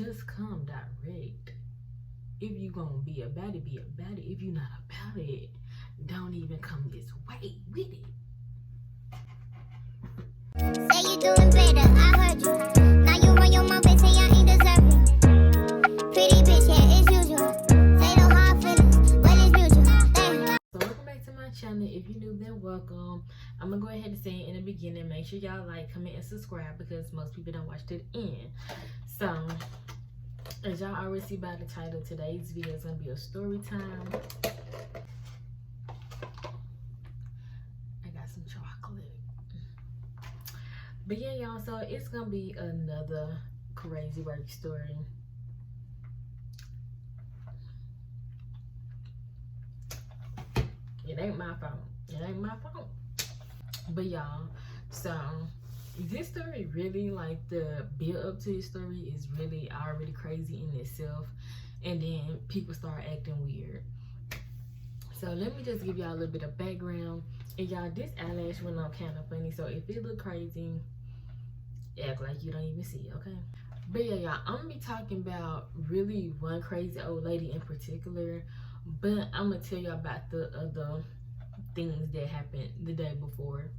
just come direct. If you gonna be about it, be about it. If you not about it, don't even come this way with it. Say you doing better, I heard you. Now you run your mouth and say I ain't deserving. Pretty bitch, yeah, it's usual. Say no hard feelings, but it's mutual. Damn. So welcome back to my channel. If you're new, then welcome. I'm gonna go ahead and say in the beginning, make sure y'all like, comment, and subscribe because most people don't watch to the end. So as y'all already see by the title, today's video is gonna be a story time. I got some chocolate. But yeah, y'all, so it's gonna be another crazy work story. It ain't my fault. It ain't my fault. But y'all, so this story really, like, the build up to this story is really already crazy in itself, and then people start acting weird. So let me just give y'all a little bit of background. And y'all, this eyelash went on kind of funny, so if it look crazy, act like you don't even see it, okay? But yeah, y'all, I'm gonna be talking about really one crazy old lady in particular, but I'm gonna tell you about the other things that happened the day before.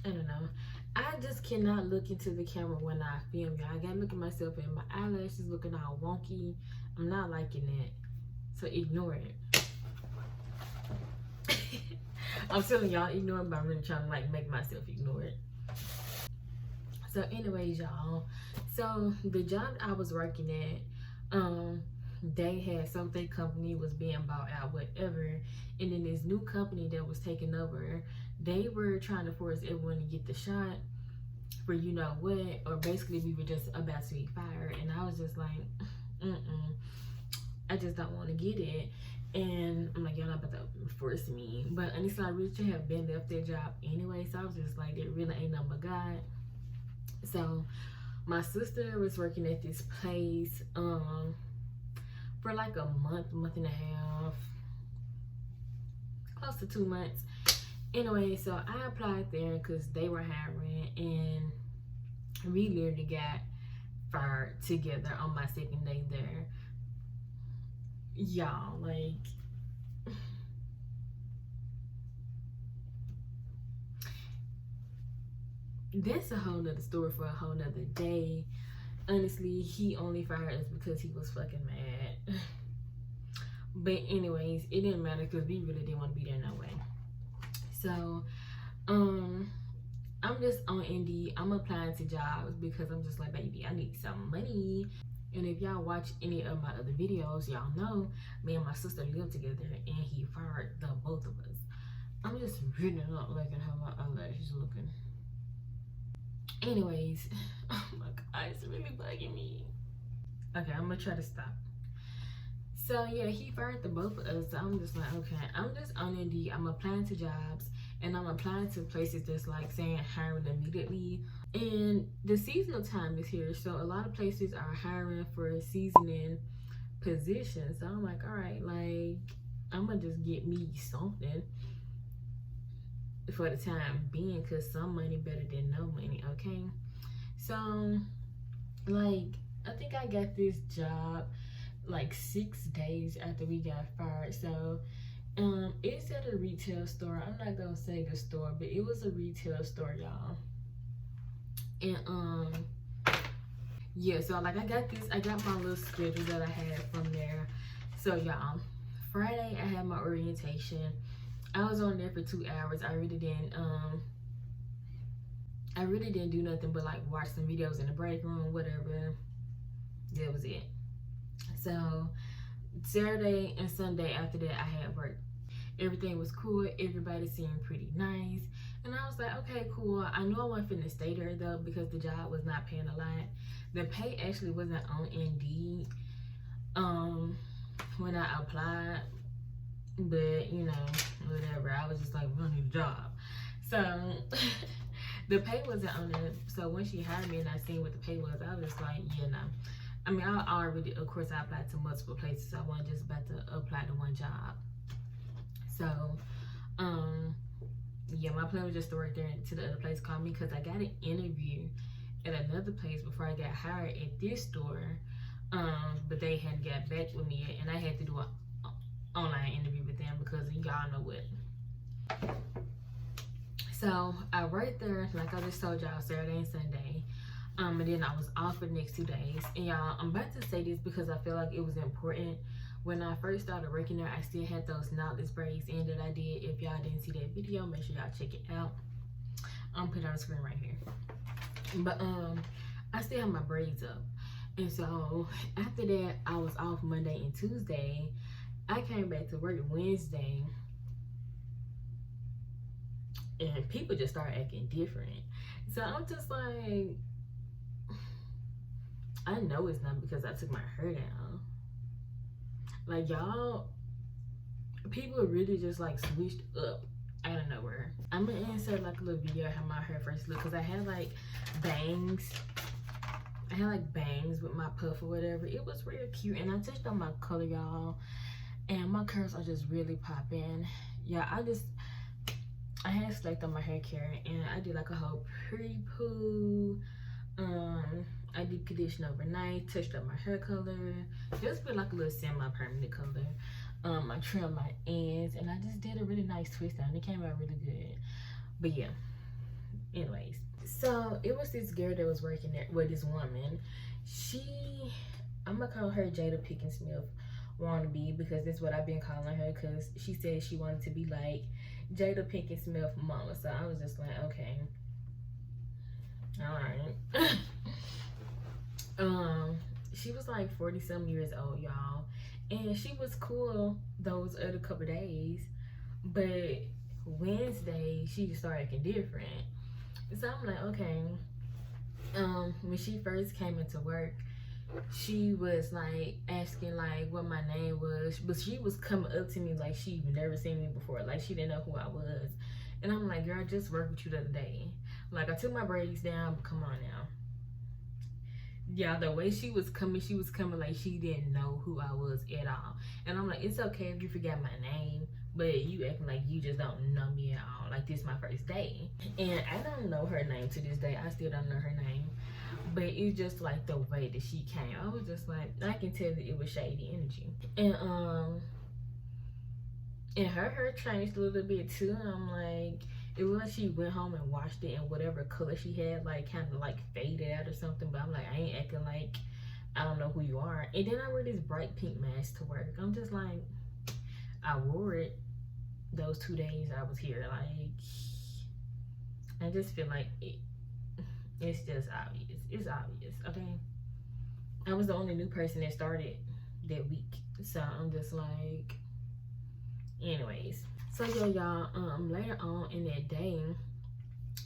I don't know. I just cannot look into the camera when I film, y'all. I gotta look at myself and my eyelashes looking all wonky. I'm not liking that. So ignore it. I'm telling y'all, ignore it, but I'm really trying to like make myself ignore it. So anyways, y'all. So the job I was working at, they had something, company was being bought out, whatever, and then this new company that was taking over, they were trying to force everyone to get the shot for you know what, or basically we were just about to be fired, and I was just like, I just don't want to get it. And I'm like, y'all not about to force me. But honestly, I really should have been left that job anyway, so I was just like, it really ain't nothing but God. So my sister was working at this place for like a month and a half, close to 2 months. Anyway, so I applied there because they were hiring, and we literally got fired together on my second day there. Y'all, like, that's a whole nother story for a whole nother day. Honestly, he only fired us because he was fucking mad. But anyways, it didn't matter because we really didn't want to be there no way. So I'm just on Indeed. I'm applying to jobs because I'm just like, baby, I need some money. And if y'all watch any of my other videos, y'all know me and my sister live together, and he fired the both of us. I'm just really not liking how my eyelashes looking. Anyways, oh my god, it's really bugging me. Okay, I'm gonna try to stop. So yeah, he fired the both of us. So I'm just like, okay, I'm just on Indeed. I'm applying to jobs, and I'm applying to places that's like saying hiring immediately. And the seasonal time is here, so a lot of places are hiring for seasoning positions. So I'm like, all right, like, I'm gonna just get me something for the time being, because some money better than no money, okay? So like, I think I got this job like 6 days after we got fired. So it's at a retail store. I'm not gonna say the store, but it was a retail store, y'all. And yeah, so like I got my little schedule that I had from there. So y'all, Friday I had my orientation. I was on there for 2 hours. I really didn't do nothing but like watch some videos in the break room, whatever. That was it. So Saturday and Sunday after that I had work. Everything was cool. Everybody seemed pretty nice. And I was like, okay, cool. I knew I wasn't finna stay there though because the job was not paying a lot. The pay actually wasn't on Indeed when I applied. But, you know, whatever. I was just like, we don't need a job. So the pay wasn't on it. So when she hired me and I seen what the pay was, I was just like, yeah, no. I mean, I already, of course, I applied to multiple places. So I wasn't just about to apply to one job. So, yeah, my plan was just to work there until the other place called me, because I got an interview at another place before I got hired at this store. But they hadn't got back with me yet, and I had to do an online interview with them because y'all know what. So I worked there, like I just told y'all, Saturday and Sunday. And then I was off for the next 2 days. And y'all, I'm about to say this because I feel like it was important. When I first started working there, I still had those knotless braids in that I did. If y'all didn't see that video, make sure y'all check it out. I'm putting it on the screen right here. But I still have my braids up. And so after that, I was off Monday and Tuesday. I came back to work Wednesday, and people just started acting different. So I'm just like, I know it's not because I took my hair down. Like, y'all, people really just like switched up out of nowhere. I'm gonna insert like a little video of how my hair first looked, because I had like bangs. I had like bangs with my puff or whatever. It was real cute, and I touched on my color, y'all, and my curls are just really popping. Yeah, I had select on my hair care, and I did like a whole pre-poo. I did condition overnight, touched up my hair color, just put like a little semi-permanent color. I trimmed my ends, and I just did a really nice twist down. It came out really good. But yeah, anyways, so it was this girl that was working there, well, this woman. I'm gonna call her Jada Pinkett Smith wannabe, because that's what I've been calling her, because she said she wanted to be like Jada Pinkett Smith mama. So I was just like, okay, all right. She was like 40-some years old, y'all, and she was cool those other couple days, but Wednesday she just started acting different. So I'm like, okay. When she first came into work, she was like asking like what my name was, but she was coming up to me like she never seen me before, like she didn't know who I was. And I'm like, girl, I just worked with you the other day. Like, I took my braids down, but come on now. Yeah, the way she was coming like she didn't know who I was at all. And I'm like, it's okay if you forgot my name, but you acting like you just don't know me at all. Like, this is my first day. And I don't know her name to this day. I still don't know her name. But it's just like the way that she came. I was just like, I can tell that it was shady energy. And her hair changed a little bit too. And I'm like, it was like she went home and washed it, and whatever color she had like kind of like faded out or something. But I'm like, I ain't acting like I don't know who you are. And then I wear this bright pink mask to work. I'm just like, I wore it those 2 days I was here. Like, I just feel like it's just obvious. It's obvious, okay? I was the only new person that started that week. So I'm just like, anyways. So yeah, y'all, later on in that day,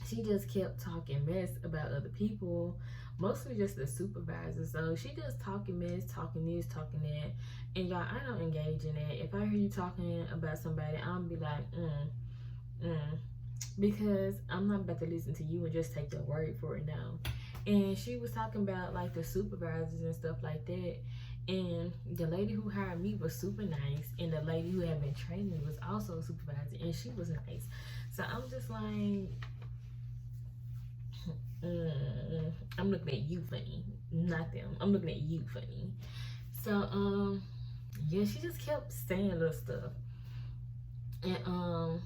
she just kept talking mess about other people, mostly just the supervisor. So she just talking mess, talking this, talking that. And y'all, I don't engage in that. If I hear you talking about somebody, I'm be like, because I'm not about to listen to you and just take your word for it now. And she was talking about like the supervisors and stuff like that. And the lady who hired me was super nice, and the lady who had been training me was also a supervisor, and she was nice. So I'm just like, I'm looking at you funny, not them. I'm looking at you funny. So yeah, she just kept saying little stuff. And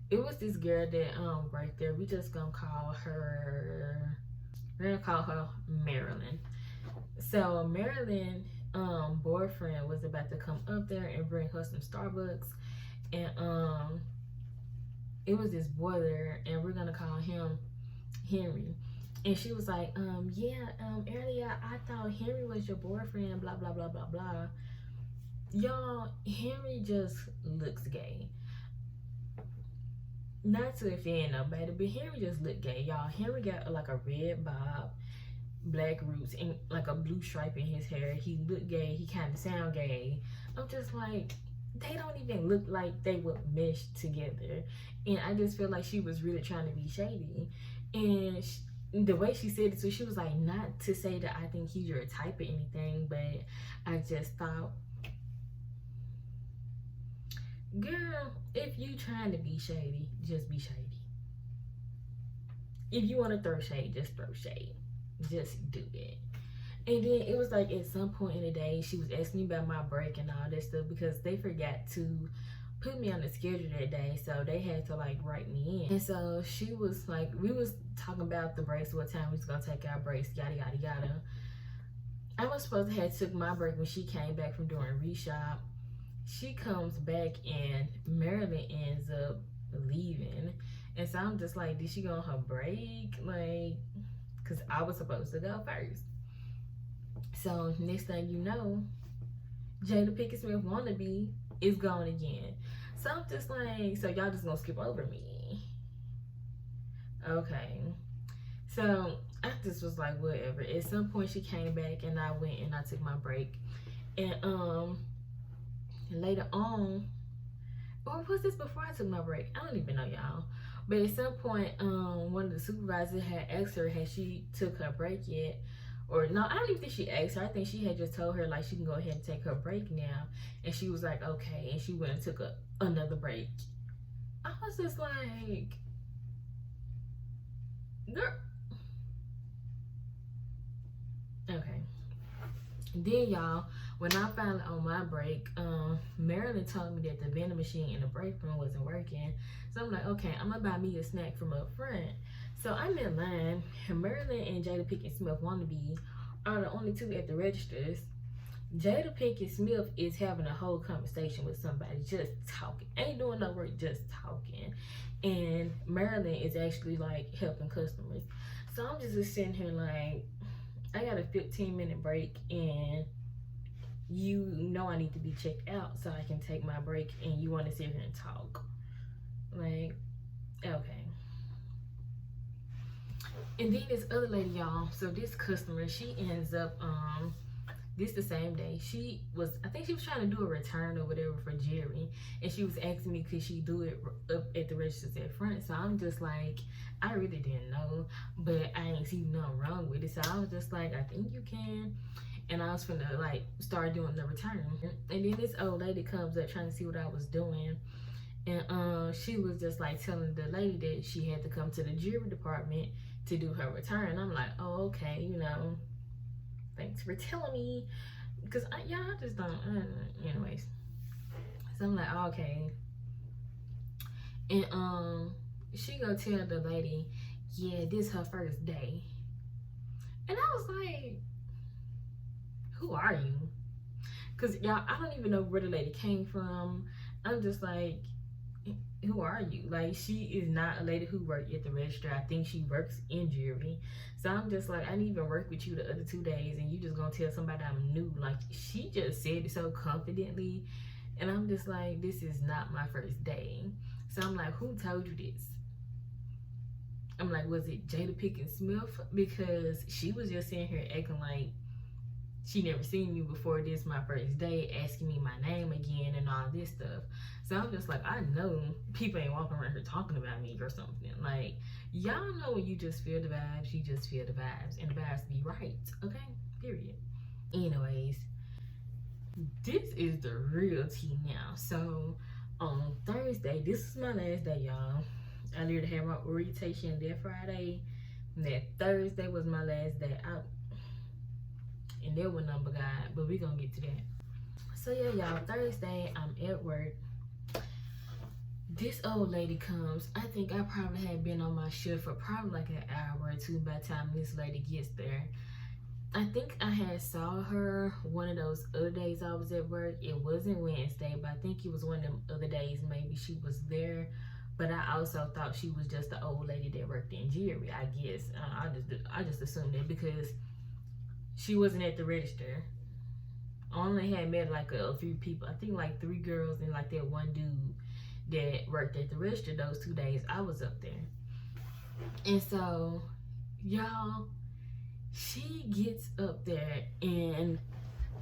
it was this girl that right there, we're gonna call her Marilyn. So Marilyn boyfriend was about to come up there and bring her some Starbucks, and it was this boy there, and we're gonna call him Henry. And she was like, earlier I thought Henry was your boyfriend, blah blah blah blah blah. Y'all, Henry just looks gay. Not to offend nobody, but Henry just looked gay, y'all. Henry got like a red bob, black roots, and like a blue stripe in his hair. He looked gay. He kind of sound gay. I'm just like, they don't even look like they would mesh together. And I just feel like she was really trying to be shady. And the way she said it, so she was like, not to say that I think he's your type or anything, but I just thought girl, if you trying to be shady, just be shady. If you want to throw shade, just throw shade. Just do it. And then it was like at some point in the day, she was asking me about my break and all that stuff because they forgot to put me on the schedule that day, so they had to like write me in. And so she was like, we was talking about the breaks, what time we was gonna take our breaks, yada yada yada. I was supposed to have took my break when she came back from doing reshop. She comes back and Marilyn ends up leaving, and so I'm just like, did she go on her break? Like, because I was supposed to go first. So next thing you know, Jada Pinkett Smith wannabe is gone again. So I'm just like, so y'all just gonna skip over me? Okay. So I just was like, whatever. At some point she came back and I went and I took my break. And later on, or was this before I took my break? I don't even know, y'all. But at some point, one of the supervisors had asked her, had she took her break yet? Or no, I don't even think she asked her. I think she had just told her like she can go ahead and take her break now. And she was like, okay. And she went and took another break. I was just like, girl. Okay. Then y'all, when I finally on my break, Marilyn told me that the vending machine in the break room wasn't working. So I'm like, okay, I'm gonna buy me a snack from up front. So I'm in line, and Marilyn and Jada Pinkett Smith wannabe are the only two at the registers. Jada Pinkett Smith is having a whole conversation with somebody, just talking. Ain't doing no work, just talking. And Marilyn is actually like helping customers. So I'm just sitting here like, I got a 15-minute break and you know I need to be checked out so I can take my break, and you want to sit here and talk. Like, okay. And then this other lady, y'all, so this customer, she ends up, this the same day, I think she was trying to do a return or whatever for Jerry, and she was asking me could she do it up at the registers at front. So I'm just like, I really didn't know, but I ain't see nothing wrong with it. So I was just like, I think you can. And I was finna like start doing the return. And then this old lady comes up trying to see what I was doing. And she was just like telling the lady that she had to come to the jewelry department to do her return. I'm like, oh, okay, you know, thanks for telling me. Because I just don't, anyways. So I'm like, oh, okay. And she go tell the lady, yeah, this her first day. And I was like, who are you? Because y'all, I don't even know where the lady came from. I'm just like, who are you? Like, she is not a lady who worked at the register. I think she works in jewelry. So I'm just like, I didn't even work with you the other 2 days and you just gonna tell somebody I'm new. Like, she just said it so confidently, and I'm just like, this is not my first day. So I'm like, who told you this? I'm like, was it Jada Pinkett Smith? Because she was just sitting here acting like she never seen me before this my first day, asking me my name again and all this stuff. So I'm just like, I know people ain't walking around here talking about me or something. Like, y'all know when you just feel the vibes, you just feel the vibes. And the vibes be right, okay? Period. Anyways, this is the real tea now. So on Thursday, this is my last day, y'all. I literally had my orientation that Friday. And that Thursday was my last day out. And there was number God, but we gonna get to that. So yeah, y'all, Thursday, I'm at work. This old lady comes. I think I probably had been on my shift for probably like an hour or two by the time this lady gets there. I think I had saw her one of those other days I was at work. It wasn't Wednesday, but I think it was one of them other days maybe she was there. But I also thought she was just the old lady that worked in jewelry, I guess. I just assumed that because she wasn't at the register. I only had met like a few people. I think like 3 girls and like that one dude that worked at the register those 2 days I was up there. And so, y'all, she gets up there and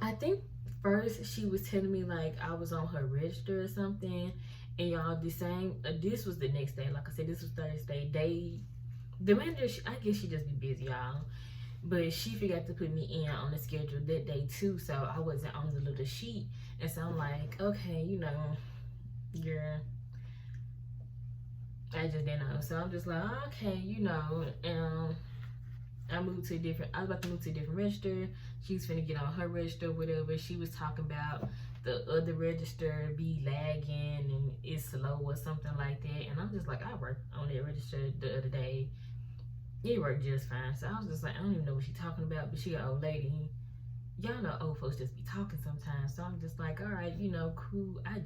I think first she was telling me like I was on her register or something. And y'all, this was the next day. Like I said, this was Thursday. The manager, I guess she just be busy, y'all. But she forgot to put me in on the schedule that day too, so I wasn't on the little sheet. And so I'm like, okay, you know, girl, I just didn't know. So I'm just like, okay, you know, I was about to move to a different register. She was finna get on her register, whatever. She was talking about the other register be lagging and it's slow or something like that. And I'm just like, I worked on that register the other day. It worked just fine. So I was just like, I don't even know what she's talking about, but she an old lady. Y'all know old folks just be talking sometimes. So I'm just like, all right, you know, cool. I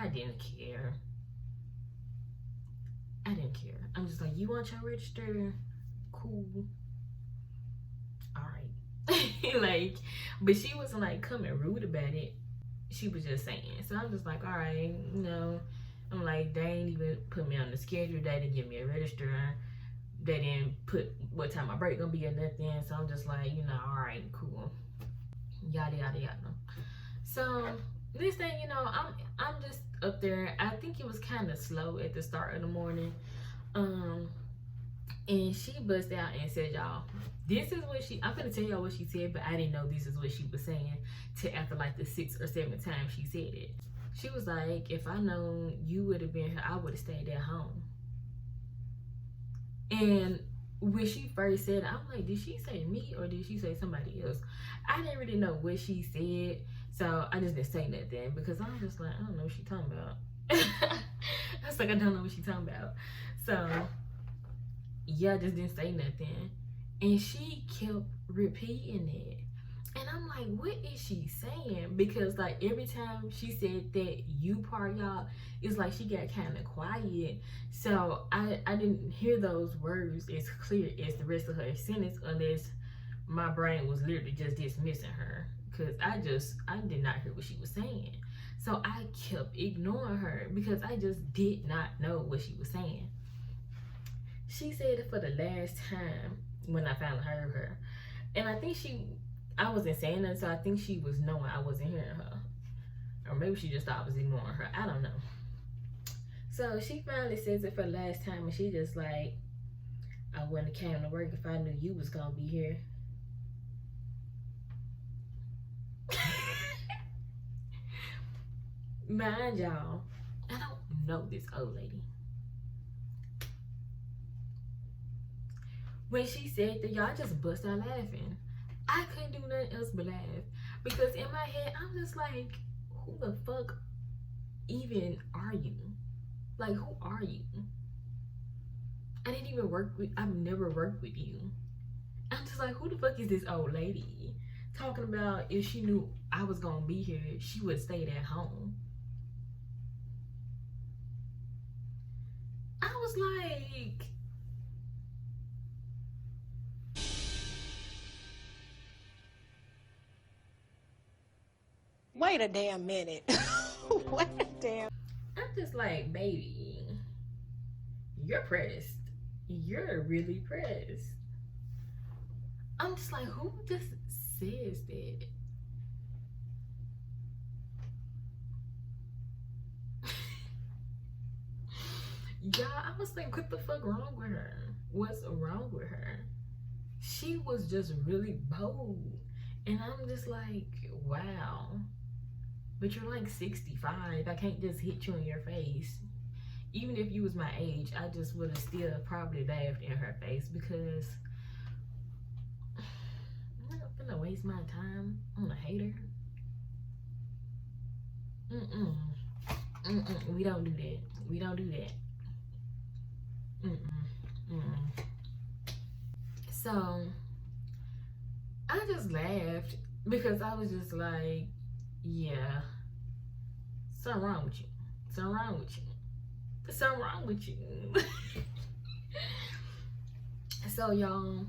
didn't care. I didn't care. I'm just like, you want your register? Cool. All right. Like, but she wasn't like coming rude about it. She was just saying. So I'm just like, all right, you know. I'm like, they ain't even put me on the schedule. They didn't give me a register. They didn't put what time my break gonna be or nothing. So I'm just like, you know, all right, cool. Yada yada yada. So this thing, you know, I'm just up there. I think it was kind of slow at the start of the morning. And she bust out and said, y'all, this is what I'm gonna tell y'all what she said, but I didn't know this is what she was saying till after like the 6th or 7th time she said it. She was like, if I known you would have been here, I would have stayed at home. And when she first said it, I'm like, did she say me or did she say somebody else? I didn't really know what she said, so I just didn't say nothing because I'm just like, I don't know what she's talking about. I was like, I don't know what she's talking about. So yeah, I just didn't say nothing. And she kept repeating it. And I'm like, what is she saying? Because like every time she said that you part, y'all, it's like she got kind of quiet. So I didn't hear those words as clear as the rest of her sentence unless my brain was literally just dismissing her. Because I did not hear what she was saying. So I kept ignoring her because I just did not know what she was saying. She said it for the last time when I finally heard her. And I think I wasn't saying that, so I think she was knowing I wasn't hearing her. Or maybe she just thought I was ignoring her. I don't know. So she finally says it for the last time, and she just like, I wouldn't have came to work if I knew you was going to be here. Mind y'all, I don't know this old lady. When she said that, y'all just bust out laughing. I couldn't do nothing else but laugh. Because in my head, I'm just like, who the fuck even are you? Like, who are you? I didn't even I've never worked with you. I'm just like, who the fuck is this old lady? Talking about if she knew I was gonna be here, she would stay at home. I was like, wait a damn minute. Wait a damn. I'm just like, baby, you're pressed. You're really pressed. I'm just like, who just says that? Yeah, I was like, what the fuck wrong with her? What's wrong with her? She was just really bold. And I'm just like, wow. But you're like 65. I can't just hit you in your face. Even if you was my age, I just would have still probably laughed in her face because I'm not gonna waste my time on a hater. We don't do that. We don't do that. So I just laughed because I was just like, yeah, something wrong with you. Something wrong with you. Something wrong with you. So y'all,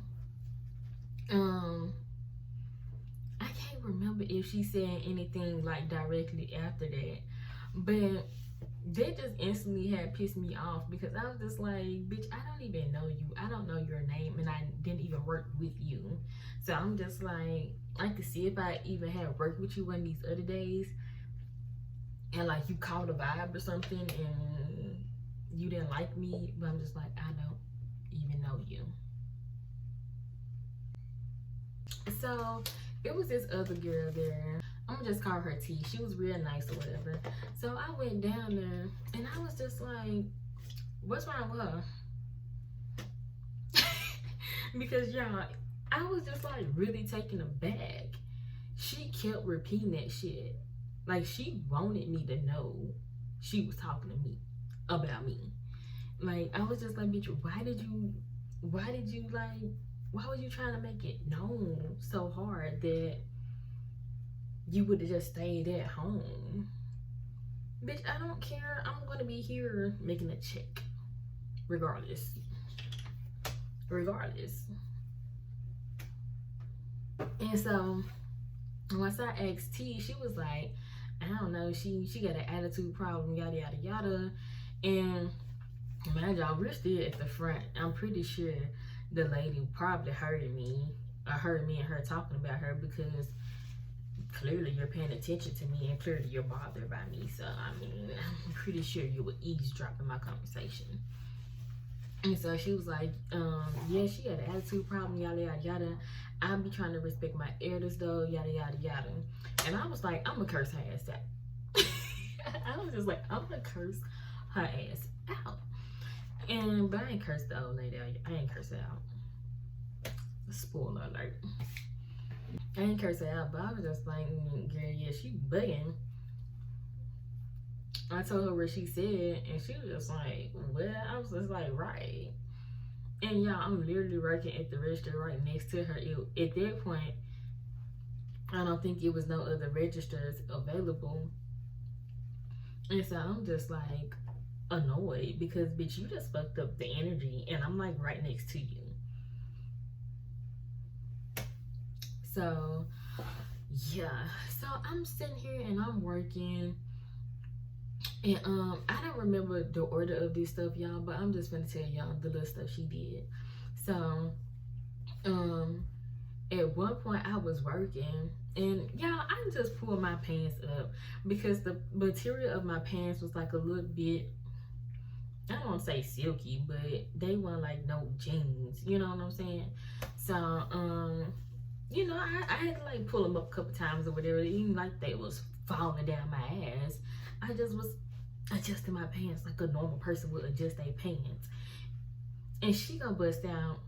I can't remember if she said anything like directly after that, but that just instantly had pissed me off because I was just like, bitch, I don't even know you. I don't know your name and I didn't even work with you. So I'm just like, I could see if I even had worked with you one of these other days and like you caught a vibe or something and you didn't like me, but I'm just like, I don't even know you. So it was this other girl there. I'm I'm gonna just call her T. She was real nice or whatever. So I went down there and I was just like, what's wrong with her? Because y'all, I was just like really taken aback. She kept repeating that shit. Like she wanted me to know she was talking to me about me. Like I was just like, bitch, why was you trying to make it known so hard that you would have just stayed at home? Bitch, I don't care. I'm gonna be here making a check. Regardless. And so once I asked T, she was like, I don't know, she got an attitude problem, yada yada yada. And mind y'all, we're still at the front. I'm pretty sure the lady probably heard me and her talking about her, because clearly you're paying attention to me and clearly you're bothered by me. So I mean, I'm pretty sure you would eavesdrop in my conversation. And so she was like, yeah, she had an attitude problem, yada yada yada. I be trying to respect my elders though, yada yada yada. And I was like, I'm gonna curse her ass out. I was just like, I'm gonna curse her ass out. But I ain't cursed the old lady out. I ain't cursed her out. Spoiler alert. I ain't cursed her out, but I was just like, girl, yeah, she bugging. I told her what she said, and she was just like, well, I was just like, right. And y'all, I'm literally working at the register right next to her. At that point, I don't think it was no other registers available. And so I'm just like annoyed because, bitch, you just fucked up the energy, and I'm like right next to you. So, yeah. So I'm sitting here and I'm working. And I don't remember the order of this stuff, y'all, but I'm just gonna tell y'all the little stuff she did. So at one point I was working, and y'all, I just pulled my pants up because the material of my pants was like a little bit, I don't want to say silky, but they weren't like no jeans, you know what I'm saying? So you know, I had to like pull them up a couple times or whatever, even like they was falling down my ass. I just was adjusting my pants like a normal person would adjust their pants. And she gonna bust out,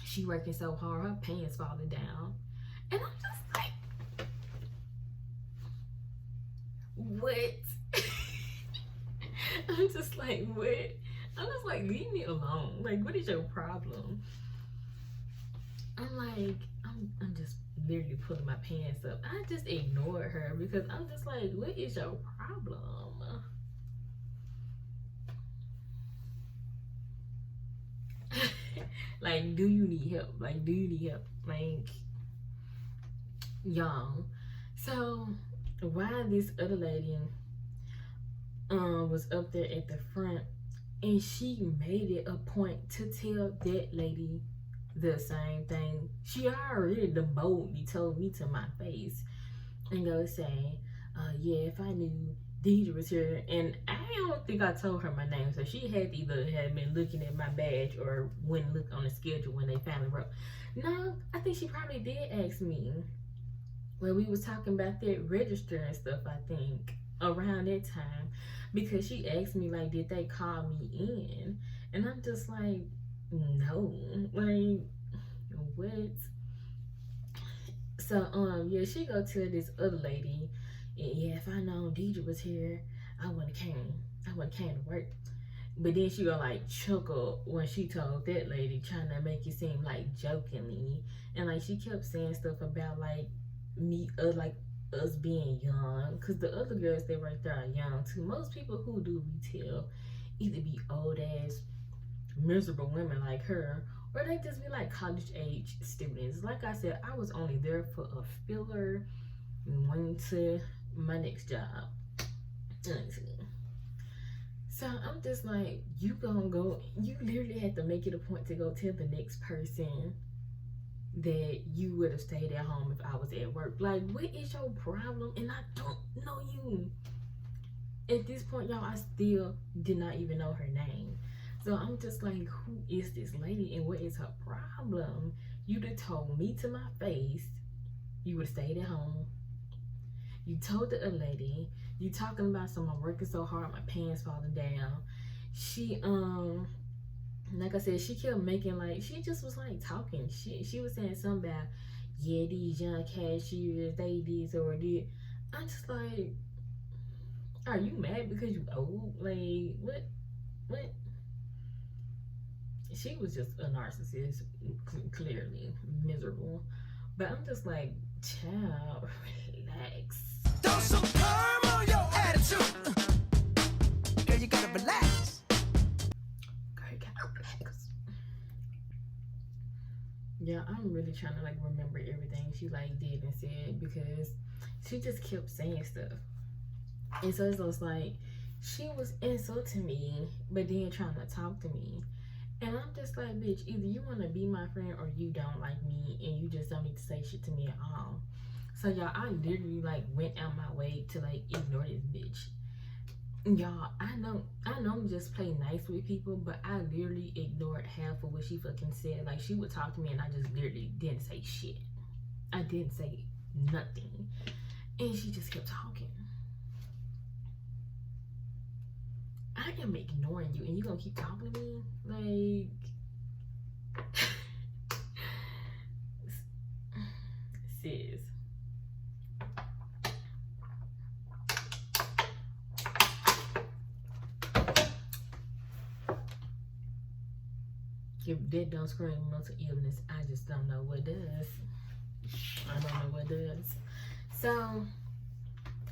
she working so hard, her pants falling down. And I'm just like, what? I'm just like, what? I'm just like, leave me alone. Like, what is your problem? I'm like, I'm just literally pulling my pants up. I just ignored her because I'm just like, what is your problem? Like, do you need help? Like, do you need help? Like, y'all. So, while this other lady was up there at the front, and she made it a point to tell that lady the same thing. She already boldly told me to my face and go say, yeah, if I knew Deidre was here. And I don't think I told her my name, so she had either had been looking at my badge or went and looked on the schedule when they finally wrote. No, I think she probably did ask me when we was talking about that register and stuff, I think around that time, because she asked me like, did they call me in? And I'm just like, no, like, what? So yeah, she go tell this other lady, yeah, if I known Deidre was here, I wouldn't came to work. But then she gonna like chuckle when she told that lady, trying to make it seem like jokingly, and like she kept saying stuff about like me, like us being young, because the other girls that right there are young too. Most people who do retail either be old ass miserable women like her, or they just be like college age students. Like I said, I was only there for a filler and went to my next job. So I'm just like, you literally had to make it a point to go tell the next person that you would have stayed at home if I was at work. Like, what is your problem? And I don't know you. At this point, y'all, I still did not even know her name. So I'm just like, who is this lady and what is her problem? You'd have told me to my face you would have stayed at home. You told the other lady. You talking about I'm working so hard, my pants falling down. She like I said, she kept making like she just was like talking. She was saying something about, yeah, these young cashiers, they did or did. I'm just like, are you mad because you old? Like what? She was just a narcissist, clearly miserable. But I'm just like, child, relax. Throw some curve on your attitude. Girl, you gotta relax. Girl, you gotta relax. Yeah, I'm really trying to like remember everything she like did and said because she just kept saying stuff. And so it's like she was insulting me, but then trying to talk to me. And I'm just like, bitch, either you want to be my friend or you don't like me and you just don't need to say shit to me at all. So, y'all, I literally, like, went out my way to, like, ignore this bitch. Y'all, I know I'm just play nice with people, but I literally ignored half of what she fucking said. Like, she would talk to me and I just literally didn't say shit. I didn't say nothing. And she just kept talking. I am ignoring you and you gonna keep talking to me? Like, sis. If that don't scream mental illness, I just don't know what does. I don't know what does. So,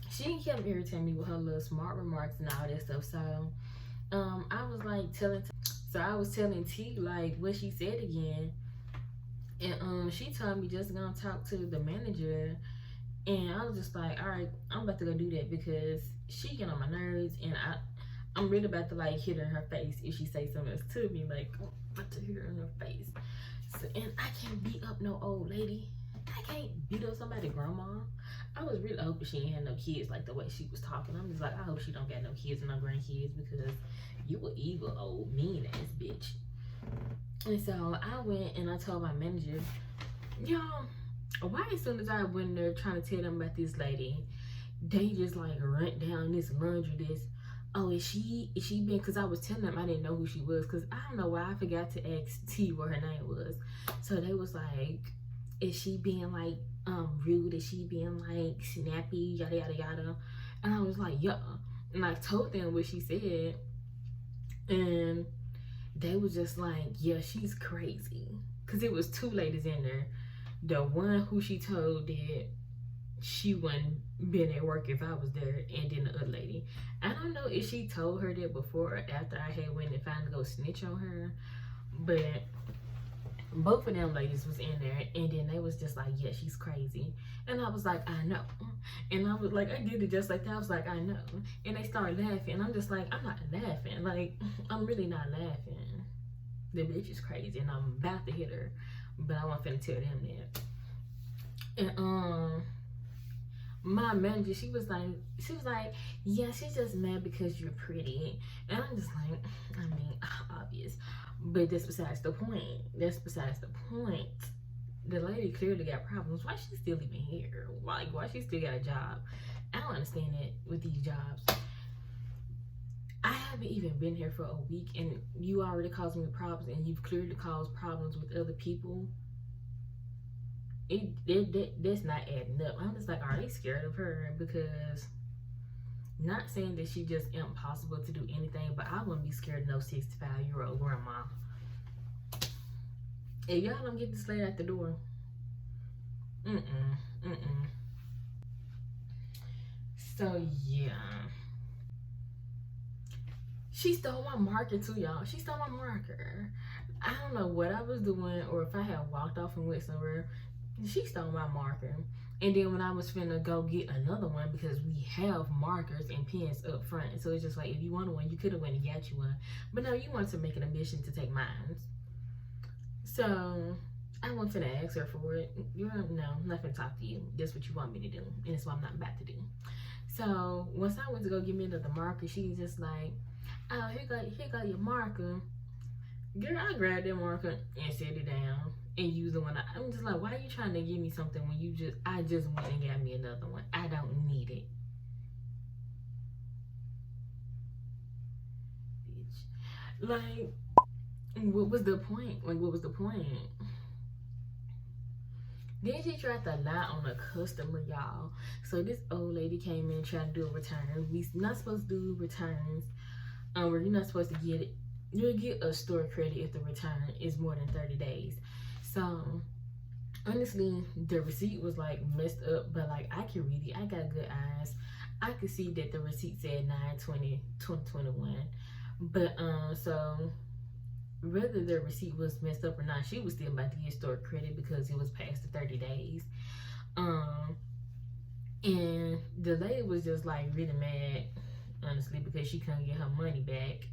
she kept irritating me with her little smart remarks and all that stuff. So, I was like telling T like what she said again, and she told me just gonna talk to the manager, and I was just like, all right, I'm about to go do that because she get on my nerves, and I'm really about to like hit her in her face if she say something else to me, like I'm about to hit her in her face. So, and I can't beat up no old lady. I can't beat up somebody's grandma. I was really hoping she ain't had no kids like the way she was talking. I'm just like, I hope she don't got no kids and no grandkids because you a evil old mean ass bitch. And so I went and I told my manager, y'all, why as soon as I went there trying to tell them about this lady, they just like run down this laundry list. Oh, is she been, because I was telling them I didn't know who she was because I don't know why I forgot to ask T what her name was. So they was like, is she being like rude? Is she being like snappy? Yada yada yada. And I was like, yeah. And I told them what she said. And they was just like, yeah, she's crazy. Because it was two ladies in there. The one who she told that she wouldn't been at work if I was there, and then the other lady. I don't know if she told her that before or after I had went and finally go snitch on her. But both of them ladies was in there, and then they was just like, yeah, she's crazy. And I was like, I know. And I was like, I did it just like that. I was like, I know. And they started laughing. I'm just like, I'm not laughing. Like, I'm really not laughing. The bitch is crazy, and I'm about to hit her, but I wasn't finna tell them that. And my manager, she was like, yeah, she's just mad because you're pretty. And I'm just like, I mean, obvious. But that's besides the point. The lady clearly got problems. Why she still even here? Like, why she still got a job? I don't understand it with these jobs. I haven't even been here for a week, and you already caused me problems, and you've clearly caused problems with other people. That's not adding up. I'm just like, are they scared of her? Because, not saying that she just impossible to do anything, but I wouldn't be scared of no 65-year-old grandma. If y'all don't get this lady at the door, So yeah, she stole my marker too, y'all. She stole my marker. I don't know what I was doing, or if I had walked off and went somewhere. She stole my marker. And then when I was finna go get another one, because we have markers and pens up front, so it's just like, if you wanted one, you could have went and got you one. But no, you wanted to make an admission to take mine. So I wasn't finna ask her for it. No, I'm not finna talk to you. That's what you want me to do, and that's what I'm not about to do. So once I went to go get me another marker, she's just like, oh, here go your marker. Girl, I grabbed that marker and set it down. and use the one I'm just like, why are you trying to give me something when I just went and got me another one? I don't need it. Bitch. Like, what was the point? Like, what was the point? Then she tried to lie on a customer, y'all. So this old lady came in trying to do a return. We not supposed to do returns. Where you're not supposed to get it. You'll get a store credit if the return is more than 30 days. So honestly, the receipt was like messed up, but like I can read it. I got good eyes. I could see that the receipt said 9/20/2021. But so whether the receipt was messed up or not, she was still about to get store credit because it was past the 30 days. And the lady was just like really mad, honestly, because she couldn't get her money back.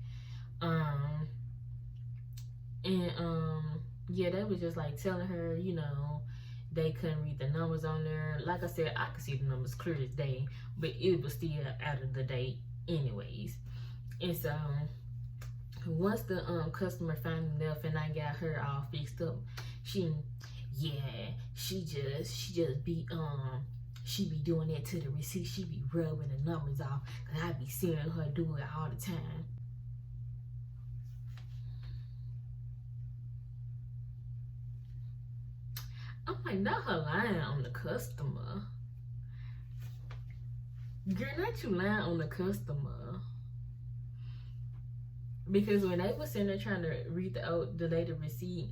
Yeah, they was just like telling her, you know, they couldn't read the numbers on there. Like I said, I could see the numbers clear as day, but it was still out of the date anyways. And so once the customer finally left and I got her all fixed up, she be doing that to the receipt. She be rubbing the numbers off, cause I be seeing her do it all the time. I'm like, not her lying on the customer. Girl, not you lying on the customer. Because when they was sitting there trying to read the lady receipt,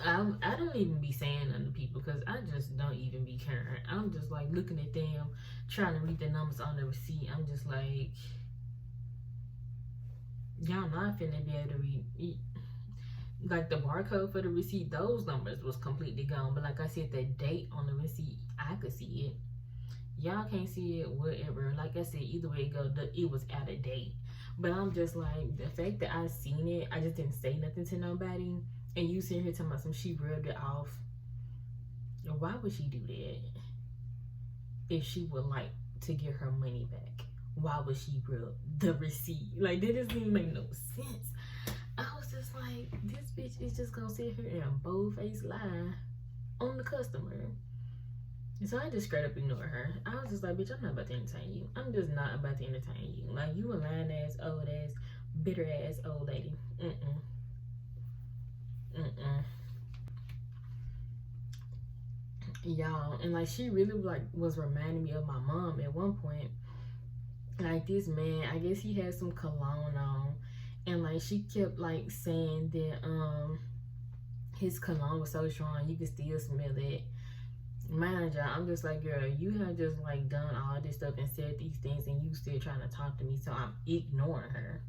I don't even be saying nothing to people because I just don't even be caring. I'm just like looking at them, trying to read the numbers on the receipt. I'm just like, y'all not finna be able to read. Like the barcode for the receipt, those numbers was completely gone. But like I said, the date on the receipt, I could see it. Y'all can't see it, whatever. Like I said, either way it go, it was out of date. But I'm just like, the fact that I seen it, I just didn't say nothing to nobody. And you sitting here talking about some she rubbed it off. Why would she do that? If she would like to get her money back, why would she rub the receipt? Like, that doesn't even make no sense. I was just like, this bitch is just gonna sit here and bold-faced lie on the customer. And so I just straight up ignored her. I was just like, bitch, I'm not about to entertain you. I'm just not about to entertain you. Like, you a lying ass, old ass, bitter ass old lady. Y'all, and like, she really like was reminding me of my mom at one point. Like, this man, I guess he had some cologne on, and like she kept like saying that his cologne was so strong you could still smell it. Mind y'all, I'm just like, girl, you have just like done all this stuff and said these things and you still trying to talk to me, so I'm ignoring her.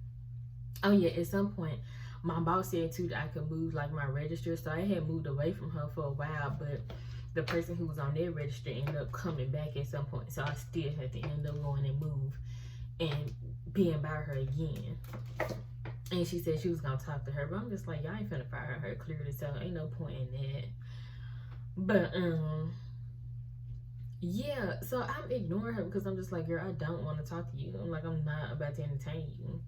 Oh yeah, at some point my boss said too that I could move like my register, so I had moved away from her for a while, but the person who was on their register ended up coming back at some point, so I still had to end up going and move and being by her again. And she said she was gonna talk to her, but I'm just like, y'all ain't finna fire her clearly, so ain't no point in that. But yeah, so I'm ignoring her because I'm just like, girl, I don't want to talk to you. I'm like, I'm not about to entertain you.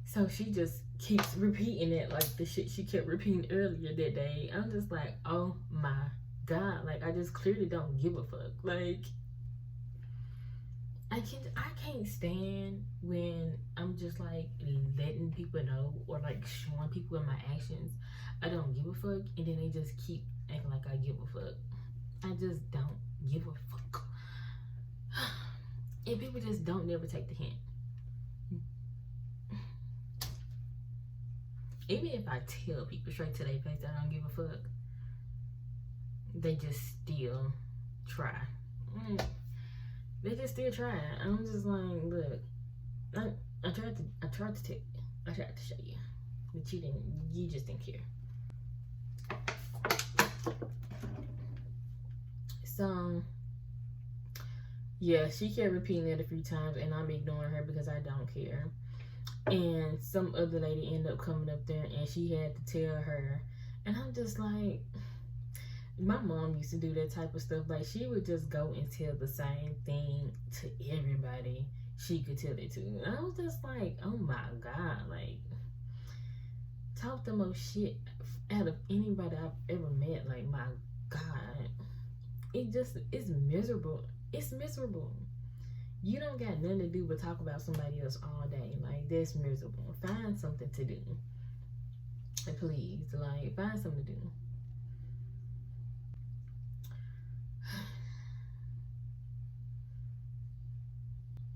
So she just keeps repeating it, like the shit she kept repeating earlier that day. I'm just like, oh my God, like I just clearly don't give a fuck. Like, I can't stand when I'm just like letting people know or like showing people in my actions I don't give a fuck, and then they just keep acting like I give a fuck. I just don't give a fuck. And people just don't never take the hint. Even if I tell people straight to their face that I don't give a fuck, they just still try. They just still try. I'm just like, look, I tried to show you, but you just didn't care. So yeah, she kept repeating it a few times and I'm ignoring her because I don't care. And some other lady ended up coming up there and she had to tell her, and I'm just like, my mom used to do that type of stuff. Like, she would just go and tell the same thing to everybody she could tell it to. And I was just like, oh my God, like, talk the most shit out of anybody I've ever it's miserable. It's miserable. You don't got nothing to do but talk about somebody else all day. Like, that's miserable. Find something to do. Please, like, find something to do.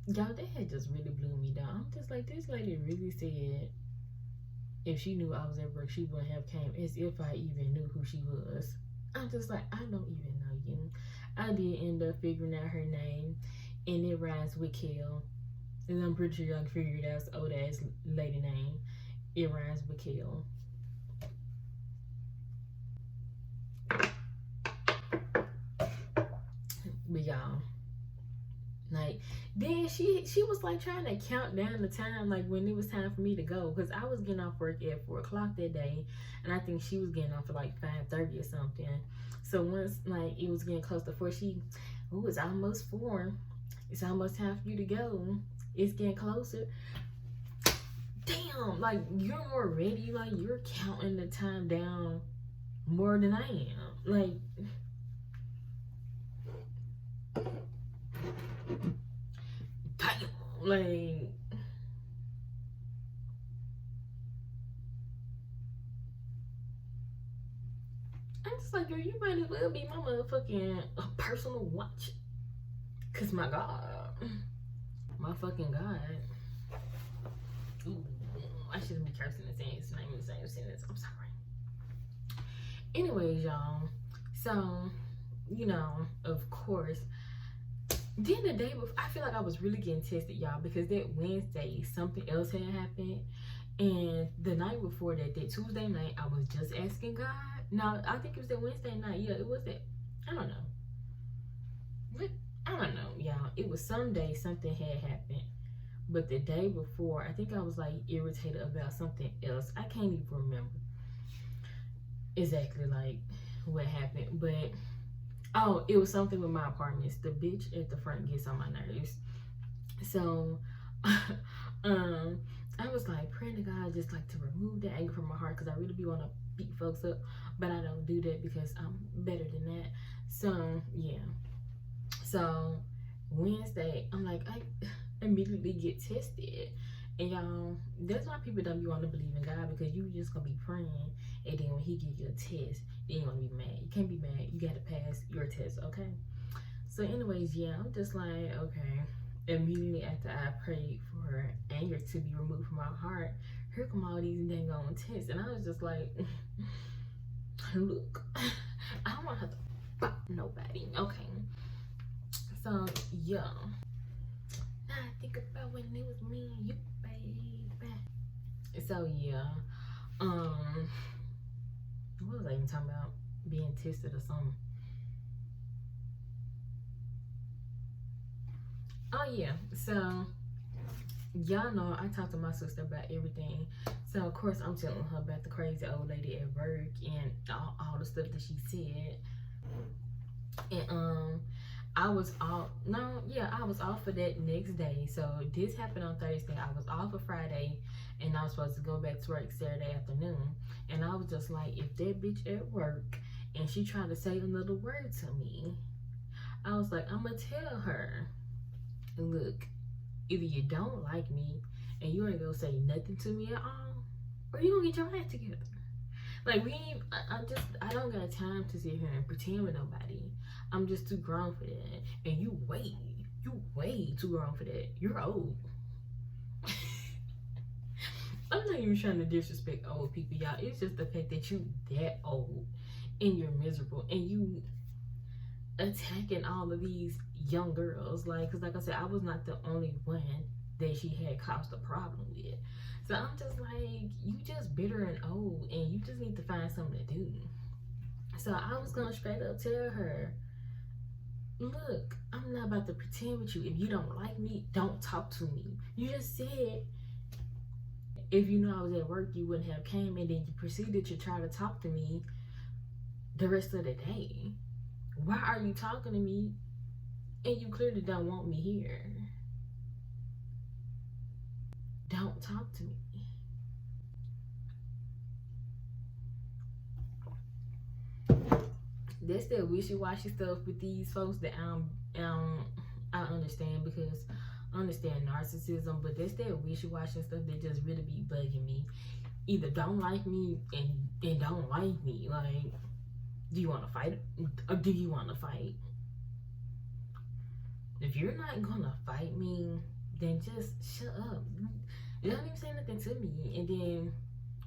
Y'all, that had just really blew me down. I'm just like, this lady really said if she knew I was at work, she wouldn't have came, as if I even knew who she was. I'm just like, I don't even know you. I did end up figuring out her name, and it rhymes with Kel. And I'm pretty sure y'all can figure it out. It's old ass lady name. It rhymes with Kel. But y'all, like, then she was like trying to count down the time, like when it was time for me to go, because I was getting off work at 4 o'clock that day, and I think she was getting off at like 5:30 or something. So once like it was getting close to 4, it's almost 4. It's almost time for you to go. It's getting closer. Damn, like, you're more ready, like you're counting the time down more than I am. Like, damn, like, I'm just like, girl, you might as well be my motherfucking personal watch. Cause my God, my fucking God. Ooh, I shouldn't be cursing and saying his name in the same sentence. I'm sorry. Anyways, y'all. So, you know, of course. Then the day before, I feel like I was really getting tested, y'all, because that Wednesday, something else had happened. And the night before that Tuesday night, I was just asking God. No, I think it was that Wednesday night. Yeah, it was that. I don't know. I don't know, y'all. It was some day something had happened. But the day before, I think I was like irritated about something else. I can't even remember exactly like what happened. But oh, it was something with my apartments. The bitch at the front gets on my nerves. So I was like praying to God just like to remove that anger from my heart, because I really be want to beat folks up, but I don't do that because I'm better than that. So yeah. So Wednesday, I'm like, I immediately get tested. And y'all, that's why people don't be wanting to believe in God, because you just gonna be praying, and then when he give you a test, then you're gonna be mad. You can't be mad. You gotta pass your test, okay? So anyways, yeah, I'm just like, okay. Immediately after I prayed for anger to be removed from my heart, here come all these dang on tests. And I was just like, look, I don't want to have to fuck nobody, okay? So, yeah. Now I think about when it was me and you, baby. So, yeah. What was I even talking about? Being tested or something. Oh, yeah. So, y'all know I talked to my sister about everything. So, of course, I'm telling her about the crazy old lady at work and all the stuff that she said. And, I was off for that next day. So this happened on Thursday. I was off for Friday, and I was supposed to go back to work Saturday afternoon. And I was just like, if that bitch at work and she tried to say another word to me, I was like, I'm gonna tell her, look, either you don't like me and you ain't gonna say nothing to me at all, or you gonna get your act together. Like, I don't got time to sit here and pretend with nobody. I'm just too grown for that. And you way too grown for that. You're old. I'm not even trying to disrespect old people, y'all. It's just the fact that you that old and you're miserable and you attacking all of these young girls. Like, cause like I said, I was not the only one that she had caused a problem with. So I'm just like, you just bitter and old, and you just need to find something to do. So I was gonna straight up tell her, look, I'm not about to pretend with you. If you don't like me, don't talk to me. You just said, if you know I was at work, you wouldn't have came, and then you proceeded to try to talk to me the rest of the day. Why are you talking to me and you clearly don't want me here? Don't talk to me. There's still wishy-washy stuff with these folks that I understand, because I understand narcissism, but there's still wishy-washy stuff that just really be bugging me. Either don't like me and don't like me. Like, do you want to fight or do you want to fight? If you're not gonna fight me, then just shut up. You don't even say nothing to me, and then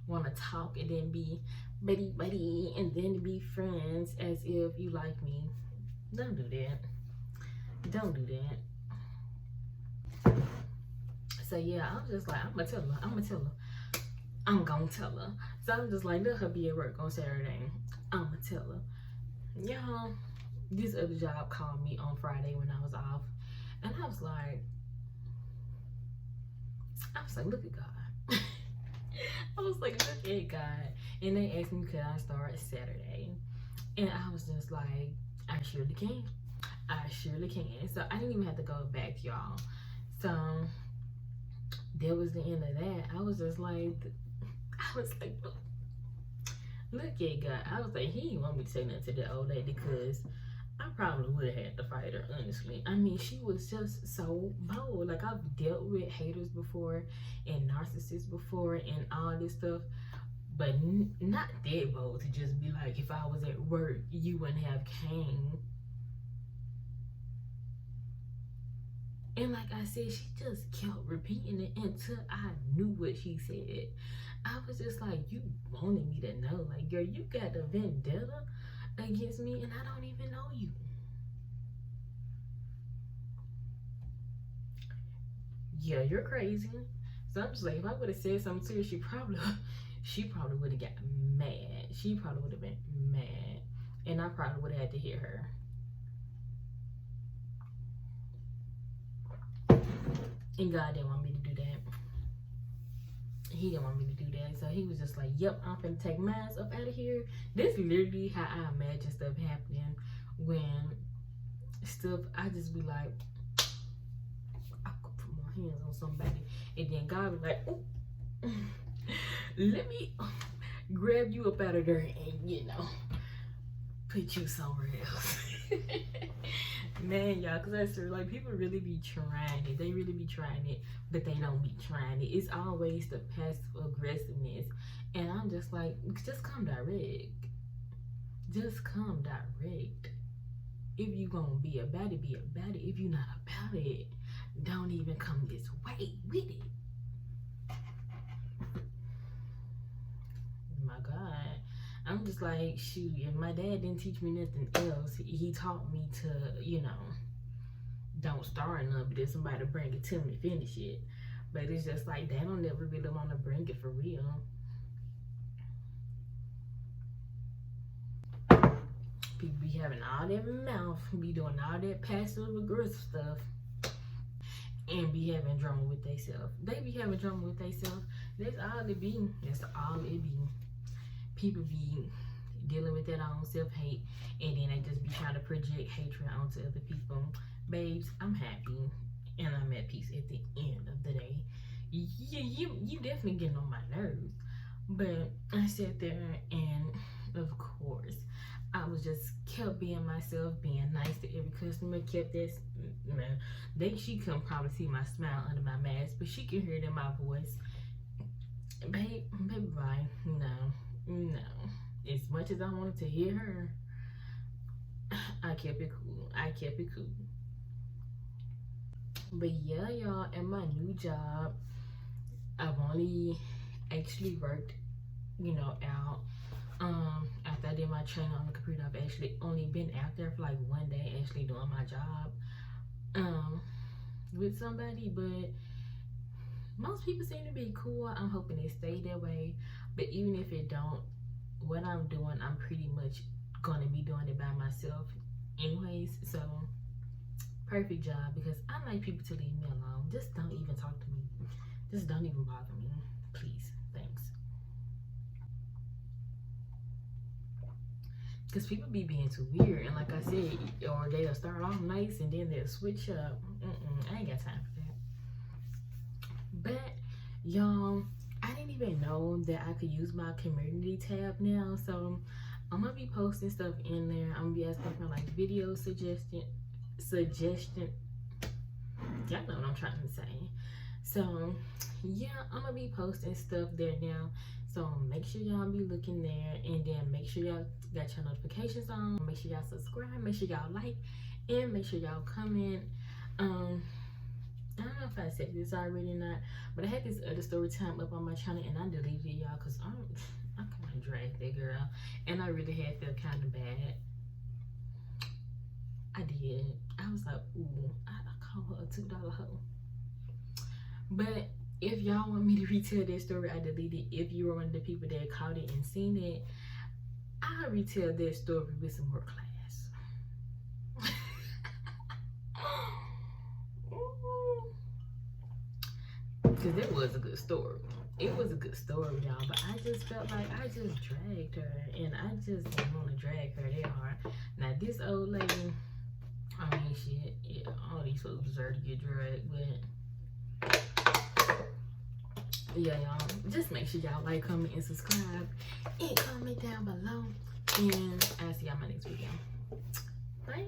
want to talk, and then be buddy, and then be friends as if you like me. Don't do that. Don't do that. So yeah, I was just like, I'm gonna tell her. I'm gonna tell her. So I'm just like, let her be at work on Saturday. I'm gonna tell her. Y'all, this other job called me on Friday when I was off, and I was like, look at God. I was like, look at God. And they asked me, could I start Saturday? And I was just like, I surely can. So I didn't even have to go back, y'all. So that was the end of that. I was like, look at God. I was like, he didn't want me to say nothing to the old lady, because I probably would have had to fight her, honestly. I mean, she was just so bold. Like, I've dealt with haters before and narcissists before and all this stuff, but not that bold to just be like, if I was at work, you wouldn't have came. And like I said, she just kept repeating it until I knew what she said. I was just like, you wanted me to know. Like, girl, you got a vendetta against me and I don't even know you. Yeah, you're crazy. So I'm just like, if I would have said something to her, she probably would have got mad. She probably would have been mad, and I probably would have had to hear her. And God didn't want me to do that. He didn't want me to do that. So he was just like, yep, I'm finna take mine up out of here. This is literally how I imagine stuff happening when stuff, I just be like, I could put my hands on somebody. And then God be like, ooh, let me grab you up out of there and, you know, put you somewhere else. Man, y'all, because I said, like, people really be trying it. They really be trying it, but they don't be trying it. It's always the passive aggressiveness. And I'm just like, just come direct. Just come direct. If you gonna be about it, be about it. If you're not about it, don't even come this way with it. My God. I'm just like, shoot, if my dad didn't teach me nothing else, he taught me to, you know, don't start enough, but if somebody bring it to me, finish it. But it's just like, they don't never really want to bring it for real. People be having all that mouth, be doing all that passive aggressive stuff, and be having drama with themselves. They be having drama with themselves. That's all it be. That's all it be. People be dealing with that own self-hate, and then they just be trying to project hatred onto other people. Babes, I'm happy, and I'm at peace at the end of the day. You definitely getting on my nerves, but I sat there, and of course, I was just kept being myself, being nice to every customer, kept this, man, she couldn't probably see my smile under my mask, but she can hear it in my voice. Baby, bye. No. As much as I wanted to hear her, I kept it cool. But yeah, y'all, at my new job, I've only actually worked, you know, out. After I did my training on the computer, I've actually only been out there for like one day actually doing my job with somebody, but most people seem to be cool. I'm hoping it stay that way. But even if it don't, what I'm doing, I'm pretty much gonna be doing it by myself anyways. So perfect job, because I like people to leave me alone. Just don't even talk to me. Just don't even bother me, please. Thanks. Because people be being too weird, and like I said, or they'll start off nice and then they'll switch up. I ain't got time for that. But y'all, I didn't even know that I could use my community tab now. So I'm gonna be posting stuff in there. I'm gonna be asking for like video suggestion. Y'all know what I'm trying to say. So yeah, I'm gonna be posting stuff there now. So make sure y'all be looking there, and then make sure y'all got your notifications on. Make sure y'all subscribe. Make sure y'all like, and make sure y'all comment. I don't know if I said this already or not, but I had this other story time up on my channel, and I deleted it, y'all, because I kind of dragged that girl, and I really had felt kind of bad. I did. I was like, ooh, I call her a $2 hoe. But if y'all want me to retell that story I deleted, if you were one of the people that caught it and seen it, I'll retell that story with some more class. Because it was a good story. It was a good story, y'all, but I just felt like I just dragged her, and I just didn't want to drag her that hard. Now, this old lady, I mean, shit, yeah, all these folks deserve to get dragged, but yeah, y'all, just make sure y'all like, comment, and subscribe, and comment down below, and I'll see y'all in my next video. Bye.